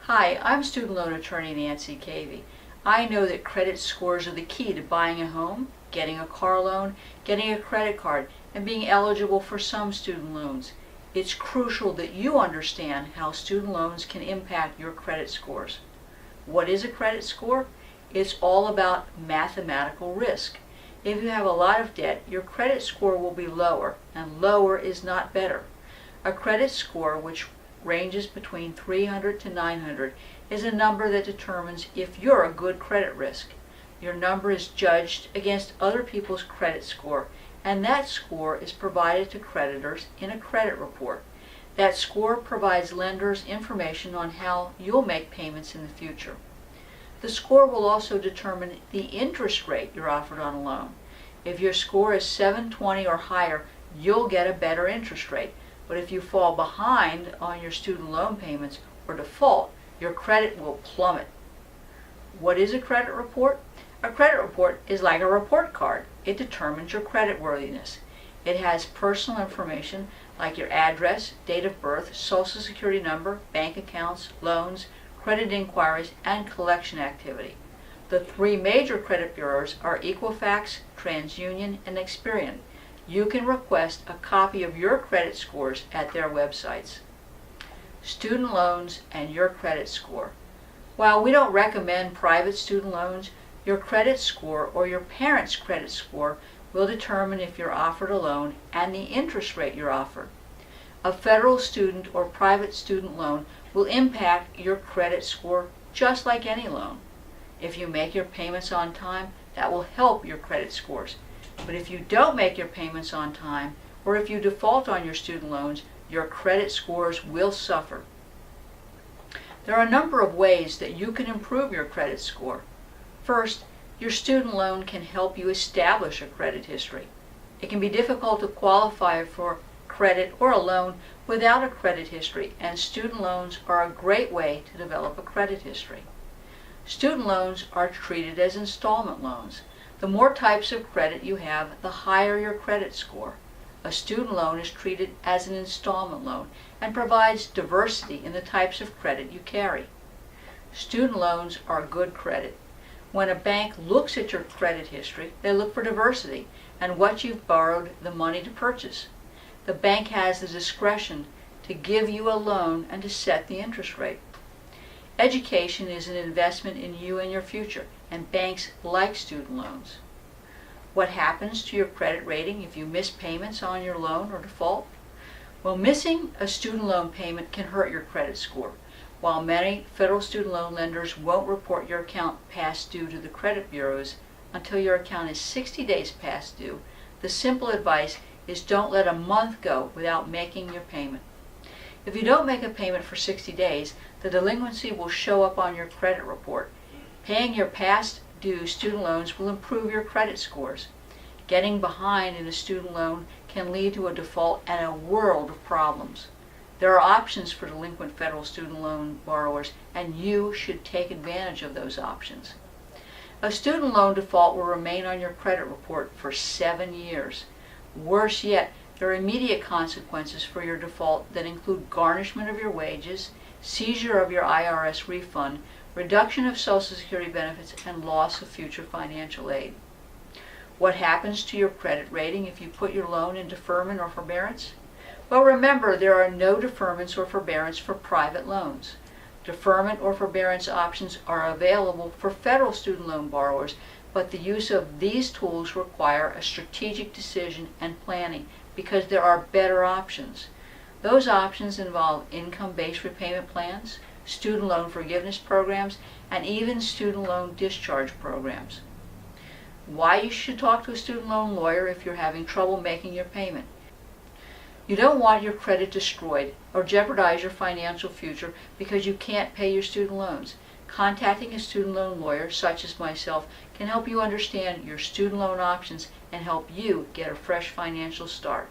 Hi, I'm student loan attorney Nancy Cavey. I know that credit scores are the key to buying a home, getting a car loan, getting a credit card, and being eligible for some student loans. It's crucial that you understand how student loans can impact your credit scores. What is a credit score? It's all about mathematical risk. If you have a lot of debt, your credit score will be lower, and lower is not better. A credit score, which ranges between 300 to 900, is a number that determines if you're a good credit risk. Your number is judged against other people's credit score, and that score is provided to creditors in a credit report. That score provides lenders information on how you'll make payments in the future. The score will also determine the interest rate you're offered on a loan. If your score is 720 or higher, you'll get a better interest rate. But if you fall behind on your student loan payments or default, your credit will plummet. What is a credit report? A credit report is like a report card. It determines your credit worthiness. It has personal information like your address, date of birth, social security number, bank accounts, loans, credit inquiries, and collection activity. The three major credit bureaus are Equifax, TransUnion, and Experian. You can request a copy of your credit scores at their websites. Student loans and your credit score. While we don't recommend private student loans, your credit score or your parents' credit score will determine if you're offered a loan and the interest rate you're offered. A federal student or private student loan will impact your credit score just like any loan. If you make your payments on time, that will help your credit scores. But if you don't make your payments on time, or if you default on your student loans, your credit scores will suffer. There are a number of ways that you can improve your credit score. First, your student loan can help you establish a credit history. It can be difficult to qualify for credit or a loan without a credit history, and student loans are a great way to develop a credit history. Student loans are treated as installment loans. The more types of credit you have, the higher your credit score. A student loan is treated as an installment loan and provides diversity in the types of credit you carry. Student loans are good credit. When a bank looks at your credit history, they look for diversity and what you've borrowed the money to purchase. The bank has the discretion to give you a loan and to set the interest rate. Education is an investment in you and your future, and banks like student loans. What happens to your credit rating if you miss payments on your loan or default? Well, missing a student loan payment can hurt your credit score. While many federal student loan lenders won't report your account past due to the credit bureaus until your account is 60 days past due, the simple advice is don't let a month go without making your payment. If you don't make a payment for 60 days, the delinquency will show up on your credit report. Paying your past due student loans will improve your credit scores. Getting behind in a student loan can lead to a default and a world of problems. There are options for delinquent federal student loan borrowers, and you should take advantage of those options. A student loan default will remain on your credit report for 7 years. Worse yet, there are immediate consequences for your default that include garnishment of your wages, seizure of your IRS refund, reduction of Social Security benefits, and loss of future financial aid. What happens to your credit rating if you put your loan in deferment or forbearance? Well, remember, there are no deferments or forbearance for private loans. Deferment or forbearance options are available for federal student loan borrowers, but the use of these tools require a strategic decision and planning because there are better options. Those options involve income-based repayment plans, student loan forgiveness programs, and even student loan discharge programs. Why you should talk to a student loan lawyer if you're having trouble making your payment. You don't want your credit destroyed or jeopardize your financial future because you can't pay your student loans. Contacting a student loan lawyer, such as myself, can help you understand your student loan options and help you get a fresh financial start.